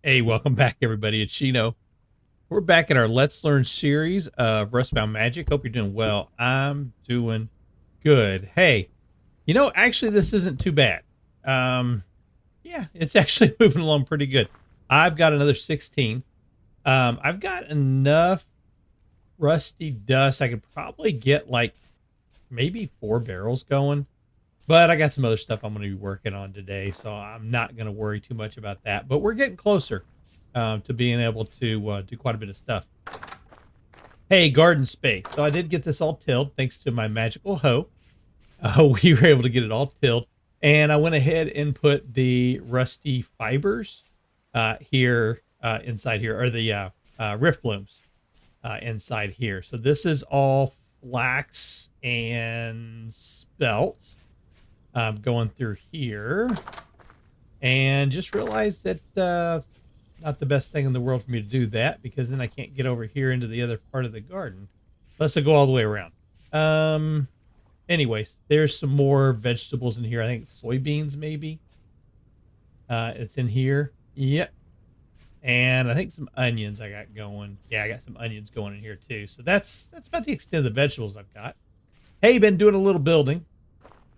Hey, welcome back, everybody. It's Shino. We're back in our Let's Learn series of Rustbound Magic. Hope you're doing well. I'm doing good. Hey, actually, this isn't too bad. Yeah, it's actually moving along pretty good. I've got another 16. I've got enough rusty dust. I could probably get like maybe 4 barrels going. But I got some other stuff I'm going to be working on today, so I'm not going to worry too much about that. But we're getting closer to being able to do quite a bit of stuff. Hey, garden space. So I did get this all tilled thanks to my magical hoe. We were able to get it all tilled. And I went ahead and put the rusty fibers here inside here, or the rift blooms inside here. So this is all flax and spelt. Going through here, and just realized that not the best thing in the world for me to do that, because then I can't get over here into the other part of the garden unless I go all the way around. Anyways, there's some more vegetables in here. I think soybeans maybe. It's in here. Yep. And I think some onions I got going. Yeah, I got some onions going in here too. So that's about the extent of the vegetables I've got. Hey, been doing a little building.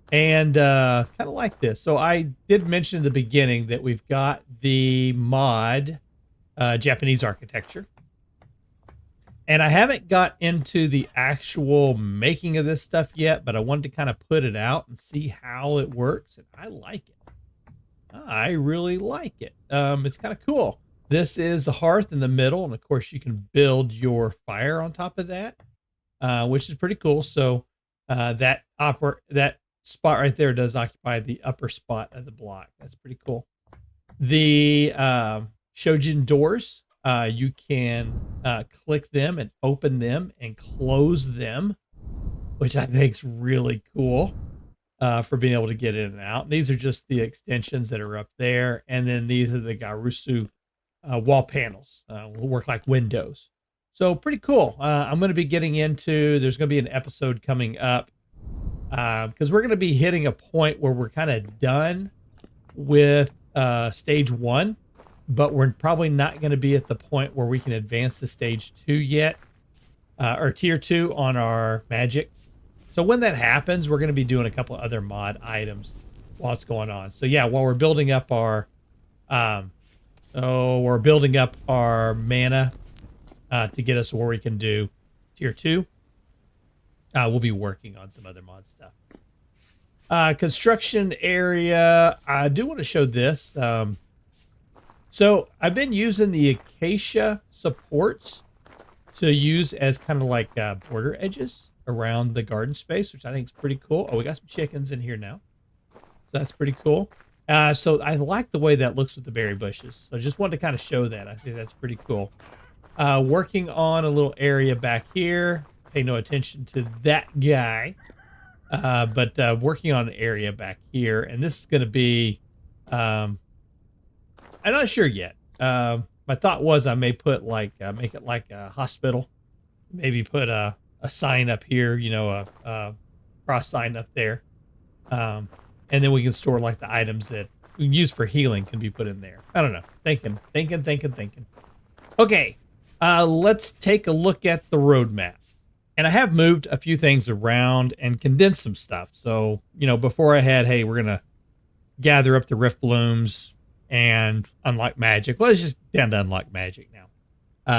And kind of like this. So I did mention in the beginning that we've got the mod Japanese architecture. And I haven't got into the actual making of this stuff yet, but I wanted to kind of put it out and see how it works. And I like it. I really like it. It's kind of cool. This is the hearth in the middle. And of course you can build your fire on top of that, which is pretty cool. So that spot right there does occupy the upper spot of the block. That's pretty cool. The Shojin doors, you can click them and open them and close them, which I think is really cool for being able to get in and out. And these are just the extensions that are up there. And then these are the Garusu wall panels. Will work like windows. So pretty cool. I'm going to be getting into, there's going to be an episode coming up because we're going to be hitting a point where we're kind of done with stage 1, but we're probably not going to be at the point where we can advance to stage 2 yet, or tier 2 on our magic. So when that happens, we're going to be doing a couple of other mod items while it's going on. So yeah, while we're building up our mana to get us where we can do tier 2. We'll be working on some other mod stuff. Construction area. I do want to show this. So I've been using the acacia supports to use as kind of like border edges around the garden space, which I think is pretty cool. Oh, we got some chickens in here now. So that's pretty cool. So I like the way that looks with the berry bushes. So I just wanted to kind of show that. I think that's pretty cool. Working on a little area back here. Pay no attention to that guy, but working on an area back here, and this is going to be I'm not sure yet. My thought was I may put like make it like a hospital, maybe put a sign up here, a cross sign up there, and then we can store like the items that we can use for healing can be put in there. I don't know, thinking. Okay, let's take a look at the roadmap. And I have moved a few things around and condensed some stuff. So, before I had, hey, we're going to gather up the rift blooms and unlock magic. Well, it's just down to unlock magic now.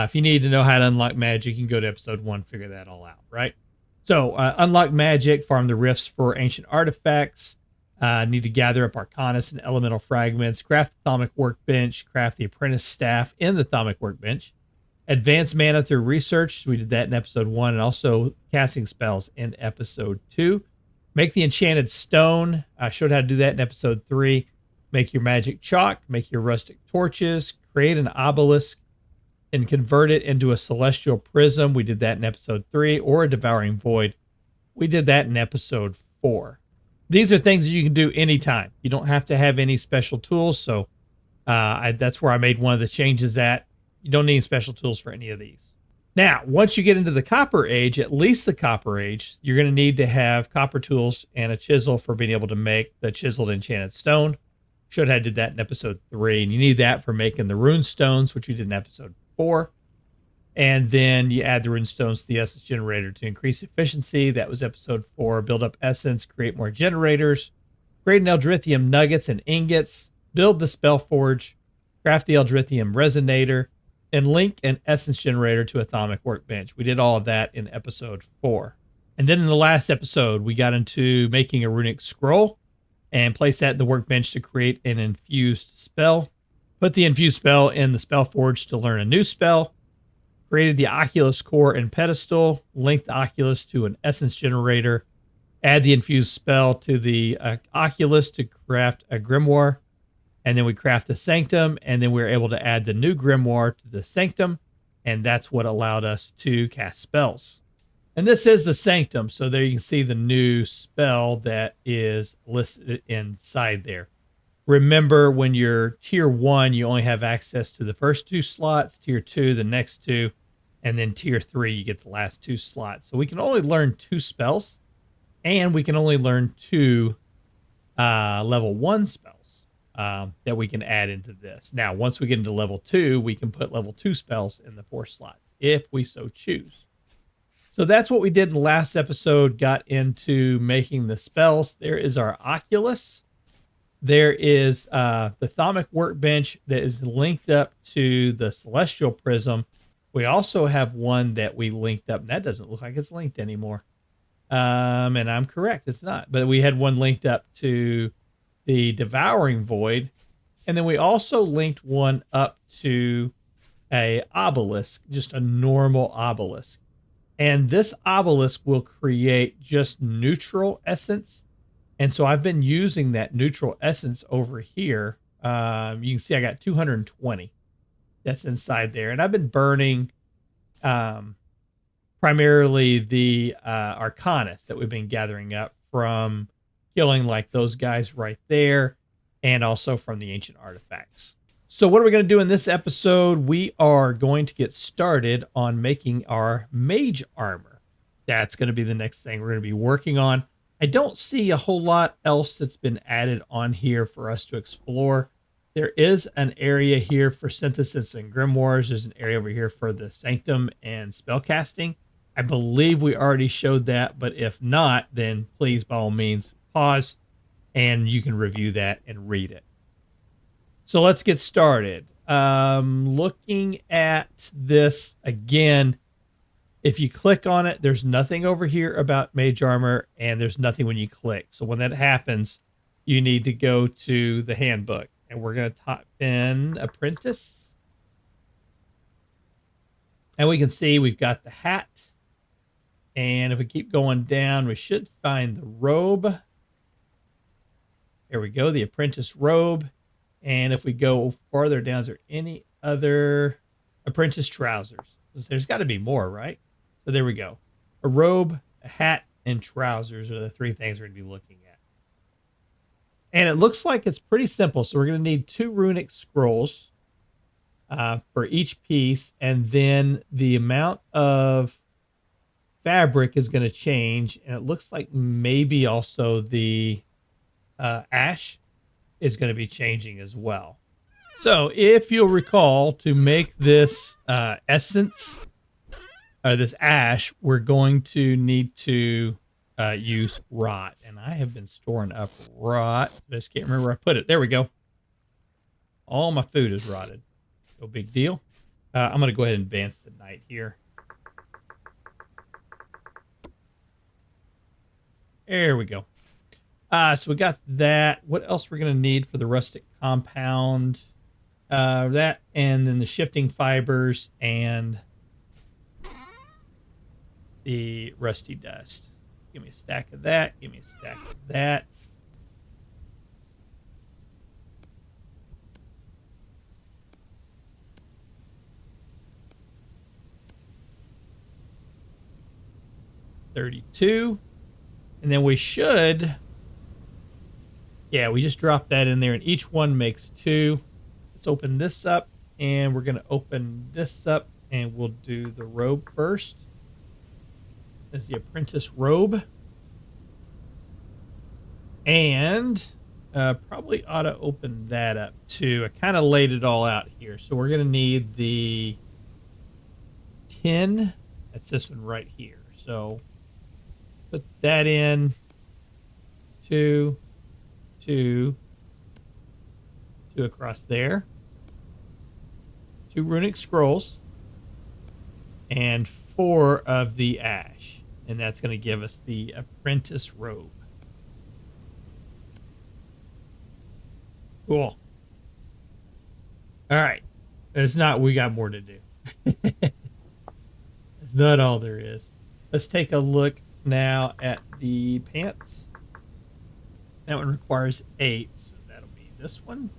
If you need to know how to unlock magic, you can go to episode 1, figure that all out, right? So, unlock magic, farm the rifts for ancient artifacts, need to gather up arcanas and elemental fragments, craft the thaumic workbench, craft the apprentice staff in the thaumic workbench. Advanced mana through research. We did that in episode 1, and also casting spells in episode 2. Make the enchanted stone. I showed how to do that in episode 3. Make your magic chalk. Make your rustic torches. Create an obelisk and convert it into a celestial prism. We did that in episode 3. Or a devouring void. We did that in episode 4. These are things that you can do anytime. You don't have to have any special tools. So that's where I made one of the changes at. You don't need special tools for any of these. Now, once you get into the Copper Age, at least the Copper Age, you're going to need to have copper tools and a chisel for being able to make the chiseled enchanted stone. Should have did that in episode 3. And you need that for making the rune stones, which you did in episode 4. And then you add the rune stones to the essence generator to increase efficiency. That was episode 4. Build up essence, create more generators, create an Eldrithium nuggets and ingots, build the spell forge, craft the Eldrithium resonator, and link an essence generator to a Thaumic workbench. We did all of that in episode 4. And then in the last episode, we got into making a runic scroll and place that in the workbench to create an infused spell. Put the infused spell in the spell forge to learn a new spell. Created the Oculus core and pedestal. Linked the Oculus to an essence generator. Add the infused spell to the Oculus to craft a grimoire. And then we craft the sanctum, and then we were able to add the new grimoire to the sanctum, and that's what allowed us to cast spells. And this is the sanctum, so there you can see the new spell that is listed inside there. Remember, when you're tier 1, you only have access to the first 2 slots, tier 2, the next 2, and then tier 3, you get the last 2 slots. So we can only learn 2 spells, and we can only learn 2 level 1 spells. That we can add into this. Now, once we get into level 2, we can put level 2 spells in the 4 slots, if we so choose. So that's what we did in the last episode, got into making the spells. There is our Oculus. There is the Thaumic workbench that is linked up to the Celestial Prism. We also have one that we linked up, and that doesn't look like it's linked anymore. And I'm correct, it's not. But we had one linked up to the Devouring Void, and then we also linked one up to a obelisk, just a normal obelisk. And this obelisk will create just neutral essence. And so I've been using that neutral essence over here. You can see I got 220 that's inside there. And I've been burning primarily the Arcanus that we've been gathering up from killing like those guys right there, and also from the ancient artifacts. So what are we going to do in this episode? We are going to get started on making our mage armor. That's going to be the next thing we're going to be working on. I don't see a whole lot else that's been added on here for us to explore. There is an area here for synthesis and grimoires. There's an area over here for the sanctum and spellcasting. I believe we already showed that, but if not, then please, by all means, pause and you can review that and read it. So let's get started. Looking at this again, if you click on it, there's nothing over here about mage armor, and there's nothing when you click. So when that happens, you need to go to the handbook, and we're going to type in apprentice. And we can see we've got the hat. And if we keep going down, we should find the robe. There we go, the apprentice robe. And if we go farther down, is there any other apprentice trousers? There's got to be more, right? So there we go. A robe, a hat, and trousers are the 3 things we're going to be looking at. And it looks like it's pretty simple. So we're going to need 2 runic scrolls for each piece. And then the amount of fabric is going to change. And it looks like maybe also the ash is going to be changing as well. So if you'll recall, to make this essence, or this ash, we're going to need to use rot. And I have been storing up rot. I just can't remember where I put it. There we go. All my food is rotted. No big deal. I'm going to go ahead and advance the night here. There we go. So we got that. What else we're going to need for the rustic compound? That, and then the shifting fibers and the rusty dust. Give me a stack of that. Give me a stack of that. $32. And then we should, yeah, we just drop that in there, and each one makes 2. Let's open this up, and we're going to open this up, and we'll do the robe first. That's the apprentice robe. And Probably ought to open that up too. I kind of laid it all out here. So we're going to need the 10. That's this one right here. So put that in. 2, 2, 2 across there. 2 runic scrolls. And 4 of the ash. And that's going to give us the apprentice robe. Cool. All right. It's not, we got more to do. It's not all there is. Let's take a look now at the pants. That one requires 8. So that'll be this one.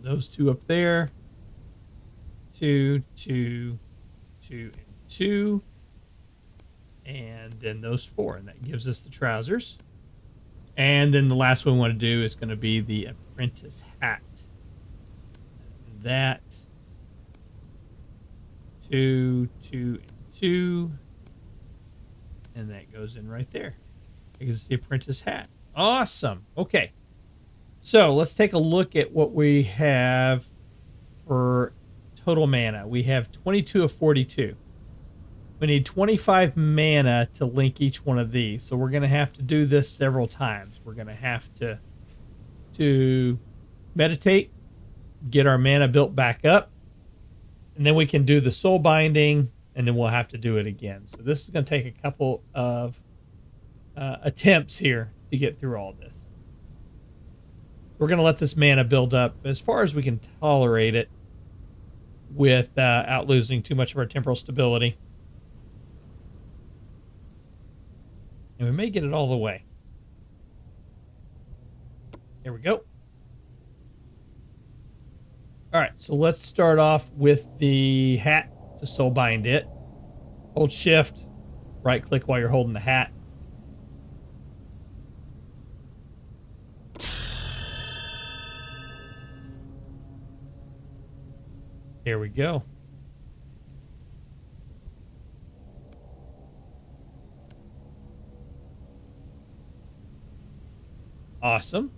Those 2 up there. 2, 2, 2, and 2. And then those 4. And that gives us the trousers. And then the last one we want to do is going to be the apprentice hat. That 2, 2, and 2. And that goes in right there. Because it's the apprentice hat. Awesome. Okay. So let's take a look at what we have for total mana. We have 22 of 42. We need 25 mana to link each one of these. So we're going to have to do this several times. We're going to have to meditate, get our mana built back up, and then we can do the soul binding, and then we'll have to do it again. So this is going to take a couple of attempts here to get through all this. We're going to let this mana build up as far as we can tolerate it without losing too much of our temporal stability. And we may get it all the way. There we go. All right, so let's start off with the hat to soul bind it. Hold shift, right click while you're holding the hat. Here we go. Awesome.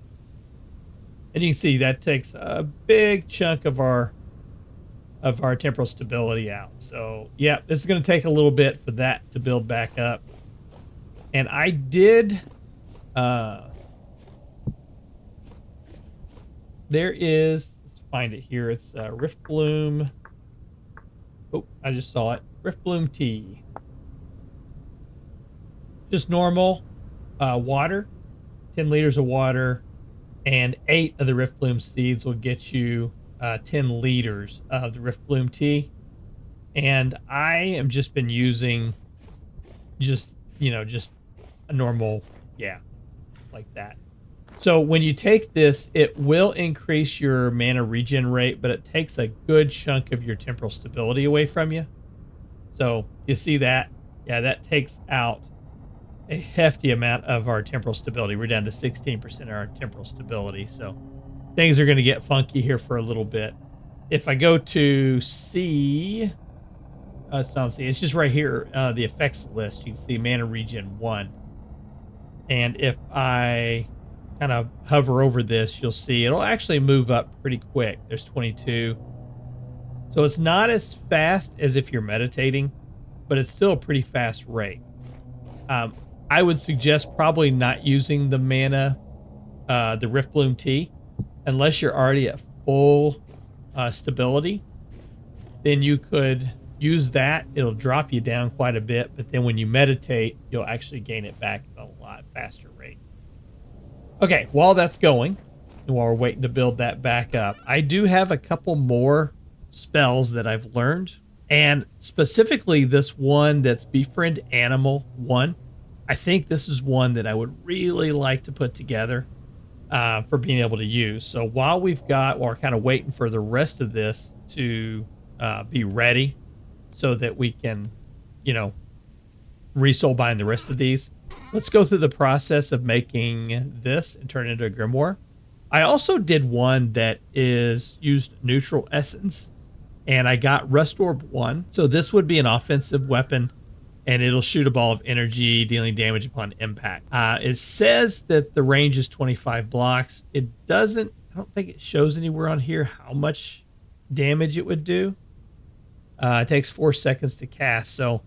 And you can see that takes a big chunk of our temporal stability out. So yeah, this is going to take a little bit for that to build back up. And I did there is, let's find it here. It's Riftbloom. Oh, I just saw it. Riftbloom tea. Just normal water. 10 liters of water, and 8 of the Riftbloom seeds will get you 10 liters of the Riftbloom tea. And I am just been using just a normal, like that. So when you take this, it will increase your mana regen rate, but it takes a good chunk of your temporal stability away from you. So you see that? Yeah, that takes out a hefty amount of our temporal stability. We're down to 16% of our temporal stability. So things are going to get funky here for a little bit. If I go to C, it's not C, it's just right here, the effects list, you can see mana regen 1. And if I kind of hover over this, you'll see it'll actually move up pretty quick. There's 22. So it's not as fast as if you're meditating, but it's still a pretty fast rate. I would suggest probably not using the mana, the Riftbloom tea, unless you're already at full stability. Then you could use that. It'll drop you down quite a bit, but then when you meditate, you'll actually gain it back at a lot faster rate. Okay, while that's going, and while we're waiting to build that back up, I do have a couple more spells that I've learned, and specifically this one that's Befriend Animal 1. I think this is one that I would really like to put together for being able to use. So while we're kind of waiting for the rest of this to be ready so that we can, re-soul bind the rest of these, let's go through the process of making this and turn it into a grimoire. I also did one that used neutral essence, and I got Rust Orb 1. So this would be an offensive weapon, and it'll shoot a ball of energy, dealing damage upon impact. It says that the range is 25 blocks. It doesn't, I don't think it shows anywhere on here how much damage it would do. It takes 4 seconds to cast, so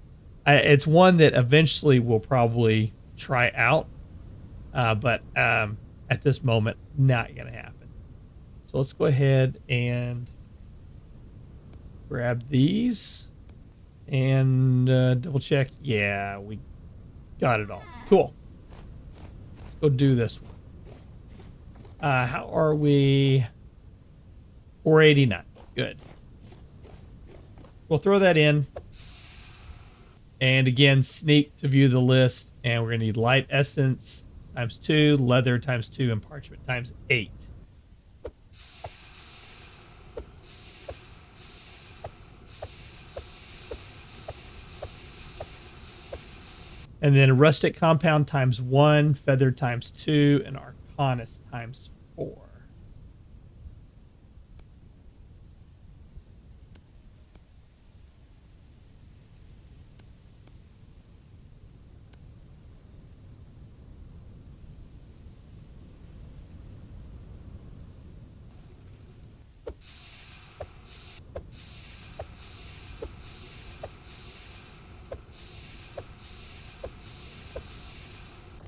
it's one that eventually we'll probably try out, but at this moment, not going to happen. So let's go ahead and grab these and double check. Yeah, we got it all. Cool. Let's go do this one. How are we? 489. Good. We'll throw that in. And again, sneak to view the list. And we're going to need light essence times 2, leather times 2, and parchment times 8. And then a rustic compound times 1, feather times 2, and arcanist times 4.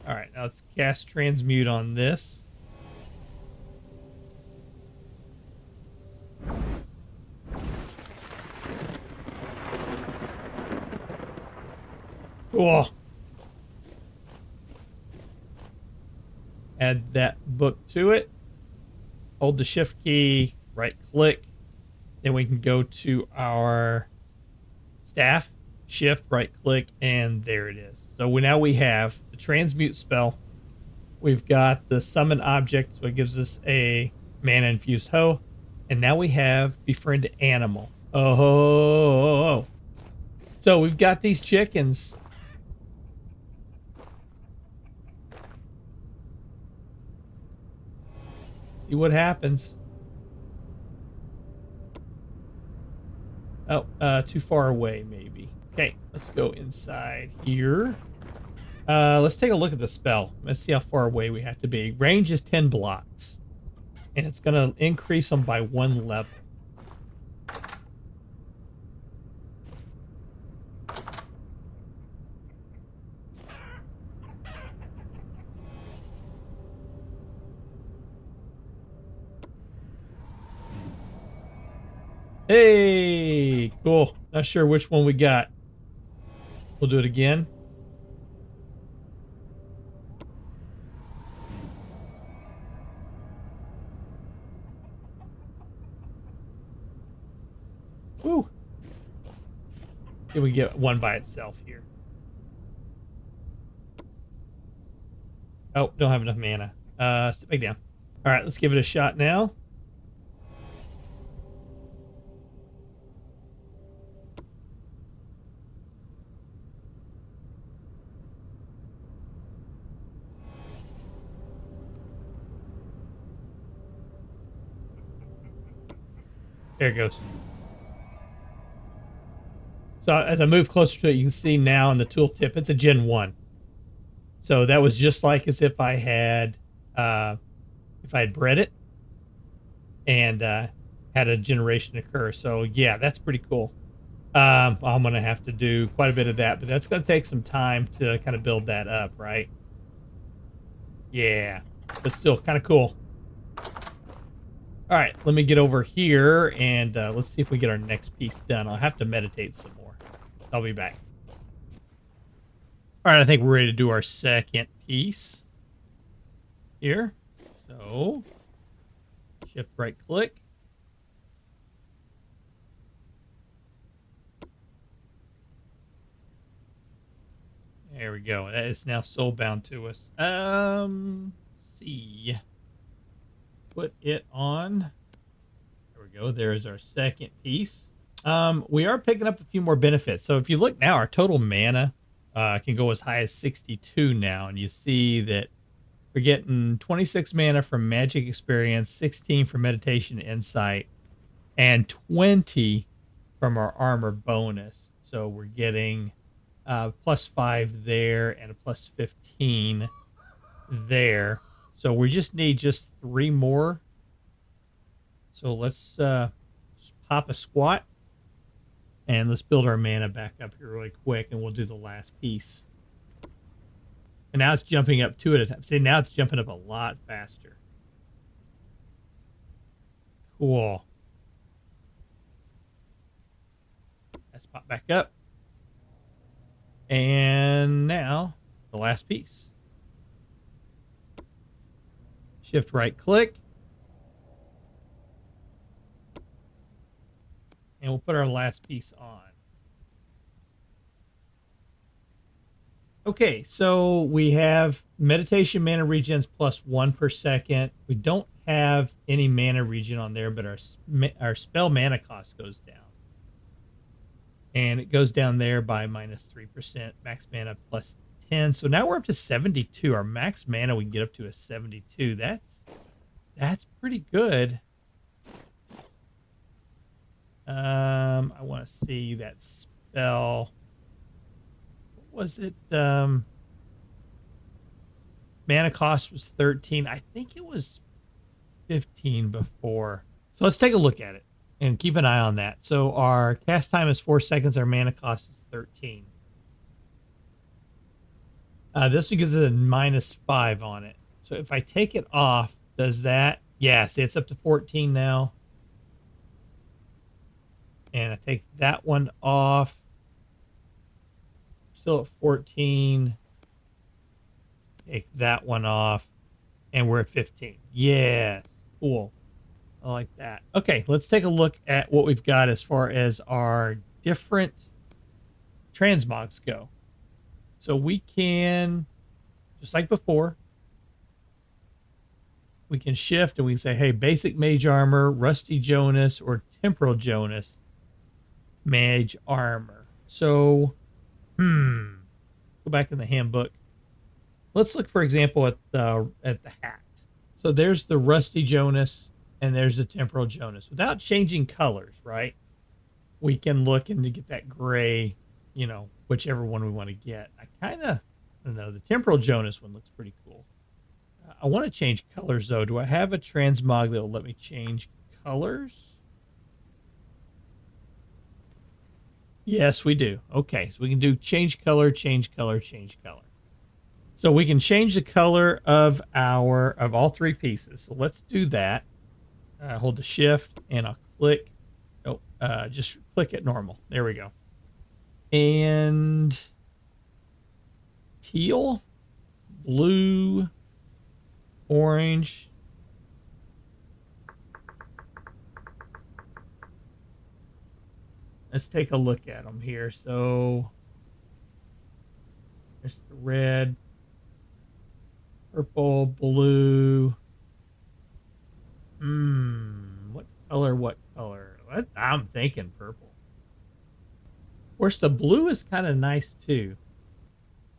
All right, now let's cast transmute on this. Cool. Add that book to it. Hold the shift key, right click. Then we can go to our staff, shift, right click, and there it is. So now we have the transmute spell. We've got the summon object, so it gives us a mana infused hoe. And now we have befriend animal. Oh. So we've got these chickens. See what happens. Oh, too far away, maybe. Okay, let's go inside here. Let's take a look at the spell. Let's see how far away we have to be. Range is 10 blocks. And it's going to increase them by 1 level. Hey, cool. Not sure which one we got. We'll do it again. Woo. Here we get one by itself here. Oh, don't have enough mana. Sit back down. All right, let's give it a shot now. There it goes. So as I move closer to it, you can see now in the tooltip, it's a Gen 1. So that was just like as if I had bred it and had a generation occur. So yeah, that's pretty cool. I'm going to have to do quite a bit of that, but that's going to take some time to kind of build that up, right? Yeah, but still kind of cool. All right, let me get over here and let's see if we get our next piece done. I'll have to meditate some more. I'll be back. All right, I think we're ready to do our second piece here. So, shift right click. There we go. That is now soulbound to us. See. Put it on. There we go. There's our second piece. We are picking up a few more benefits. So if you look now, our total mana can go as high as 62 now. And you see that we're getting 26 mana from magic experience, 16 from meditation insight, and 20 from our armor bonus. So we're getting +5 there and a +15 there. So we just need just 3 more. So let's pop a squat and let's build our mana back up here really quick, and we'll do the last piece. And now it's jumping up 2 at a time. See, now it's jumping up a lot faster. Cool. Let's pop back up. And now the last piece. Shift right click. And we'll put our last piece on. Okay, so we have meditation mana regens +1 per second. We don't have any mana regen on there, but our spell mana cost goes down. And it goes down there by -3%. Max mana +10. So now we're up to 72. Our max mana we can get up to is 72. That's pretty good. I want to see that spell. What was it? Mana cost was 13. I think it was 15 before. So let's take a look at it and keep an eye on that. So our cast time is 4 seconds. Our mana cost is 13. This one gives it a -5 on it. So if I take it off, does that? Yeah, see, it's up to 14 now. And I take that one off. Still at 14. Take that one off. And we're at 15. Yes. Cool. I like that. Okay, let's take a look at what we've got as far as our different transmogs go. So we can, just like before, we can shift and we can say, hey, basic mage armor, rusty Jonas, or temporal Jonas mage armor. So, go back in the handbook. Let's look, for example, at the hat. So there's the rusty Jonas and there's the temporal Jonas. Without changing colors, right? We can look and to get that gray, you know, whichever one we want to get. I don't know, the temporal Jonas one looks pretty cool. I want to change colors though. Do I have a transmog that will let me change colors? Yes, we do. Okay, so we can do change color, change color, change color. So we can change the color of all 3 pieces. So let's do that. Hold the shift and I'll click. Oh, just click it normal. There we go. And teal, blue, orange. Let's take a look at them here. So there's the red, purple, blue. What color? What color? I'm thinking purple. Of course, the blue is kind of nice too.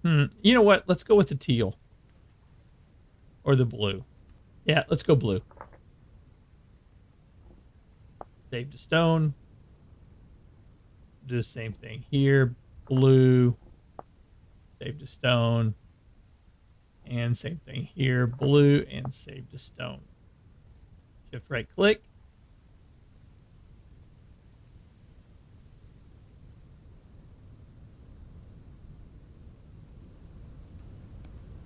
You know what? Let's go with the teal. Or the blue. Yeah, let's go blue. Save to stone. Do the same thing here. Blue. Save to stone. And same thing here. Blue and save to stone. Shift right click.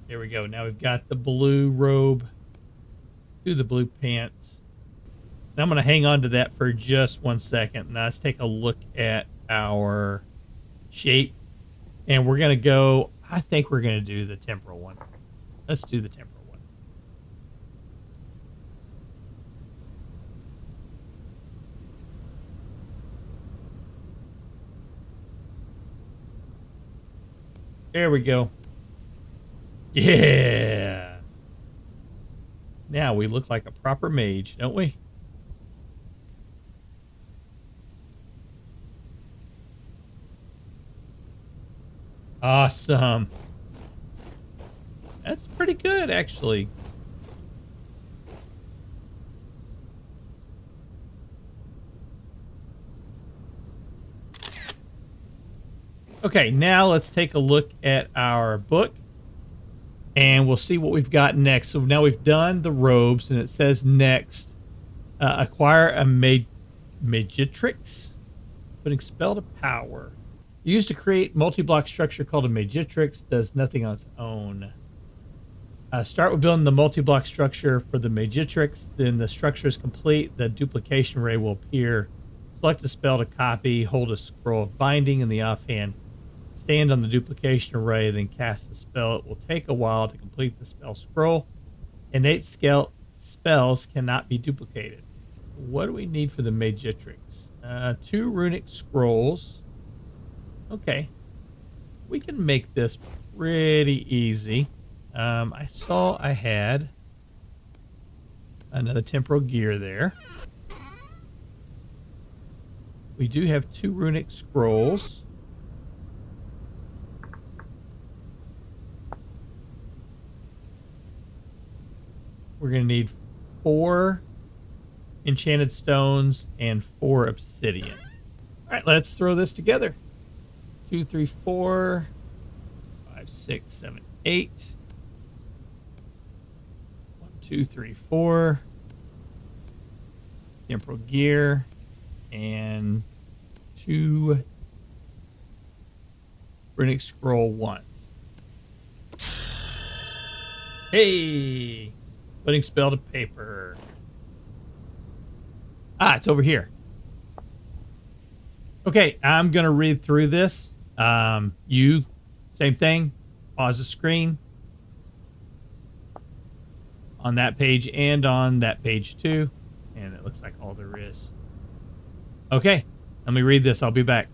There we go. Now we've got the blue robe. Do the blue pants. And I'm going to hang on to that for just 1 second. Now let's take a look at our shape. And we're going to go, I think we're going to do the temporal one. Let's do the temporal one. There we go. Yeah. Now we look like a proper mage, don't we? Awesome. That's pretty good, actually. Okay, now let's take a look at our book and we'll see what we've got next. So now we've done the robes and it says next, acquire a Magitrix, putting spell to power. Used to create multi-block structure called a Magitrix, does nothing on its own. Start with building the multi-block structure for the Magitrix. Then the structure is complete. The duplication array will appear. Select a spell to copy. Hold a scroll of binding in the offhand. Stand on the duplication array, then cast the spell. It will take a while to complete the spell scroll. Innate spells cannot be duplicated. What do we need for the Magitrix? 2 runic scrolls. Okay. We can make this pretty easy. I saw I had another temporal gear there. We do have 2 runic scrolls. We're going to need 4 enchanted stones and 4 obsidian. All right, let's throw this together. 2, 3, 4, 5, 6, 7, 8. 1, 2, 3, 4. Temporal gear and 2 runic scroll ones. Hey, putting spell to paper. Ah, it's over here. Okay, I'm gonna read through this. You, same thing. Pause the screen on that page and on that page too. And it looks like all there is. Okay, let me read this. I'll be back.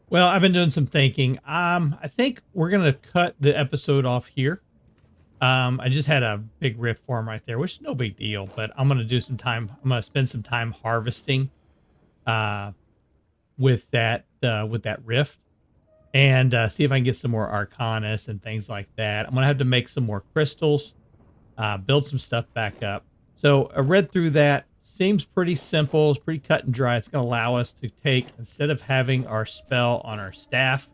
Well, I've been doing some thinking. I think we're gonna cut the episode off here. I just had a big rift form right there, which is no big deal, but I'm gonna do some time. I'm gonna spend some time harvesting, with that rift, and see if I can get some more Arcanus and things like that. I'm gonna have to make some more crystals, build some stuff back up. So I read through that. Seems pretty simple. It's pretty cut and dry. It's gonna allow us to take, instead of having our spell on our staff,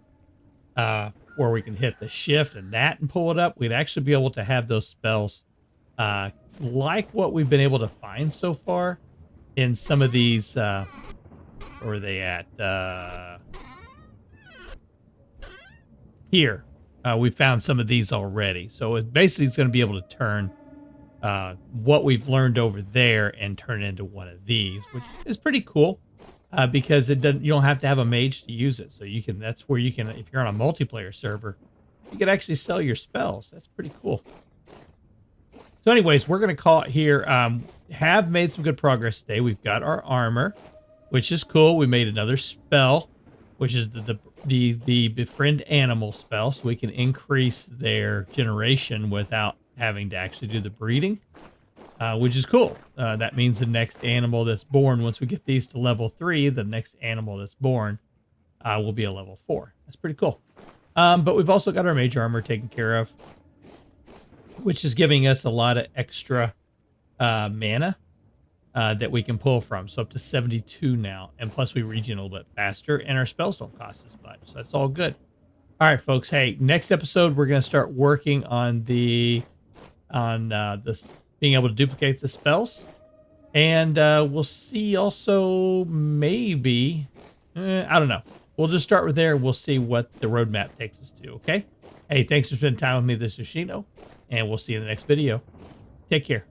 where we can hit the shift and that and pull it up, we'd actually be able to have those spells like what we've been able to find so far in some of these. Where are they at? Here. We found some of these already. So it basically it's going to be able to turn what we've learned over there and turn it into one of these, which is pretty cool. Because you don't have to have a mage to use it. So you can, that's where you can, if you're on a multiplayer server, you can actually sell your spells. That's pretty cool. So anyways, we're going to call it here. Have made some good progress today. We've got our armor, which is cool. We made another spell, which is the befriend animal spell. So we can increase their generation without having to actually do the breeding. Which is cool. That means the next animal that's born, once we get these to level 3, the next animal that's born will be a level 4. That's pretty cool. But we've also got our mage armor taken care of, which is giving us a lot of extra mana that we can pull from. So up to 72 now. And plus we regen a little bit faster and our spells don't cost as much. So that's all good. All right, folks. Hey, next episode, we're going to start working on this being able to duplicate the spells. And we'll see also maybe, I don't know. We'll just start with there. We'll see what the roadmap takes us to, okay? Hey, thanks for spending time with me. This is Shino, and we'll see you in the next video. Take care.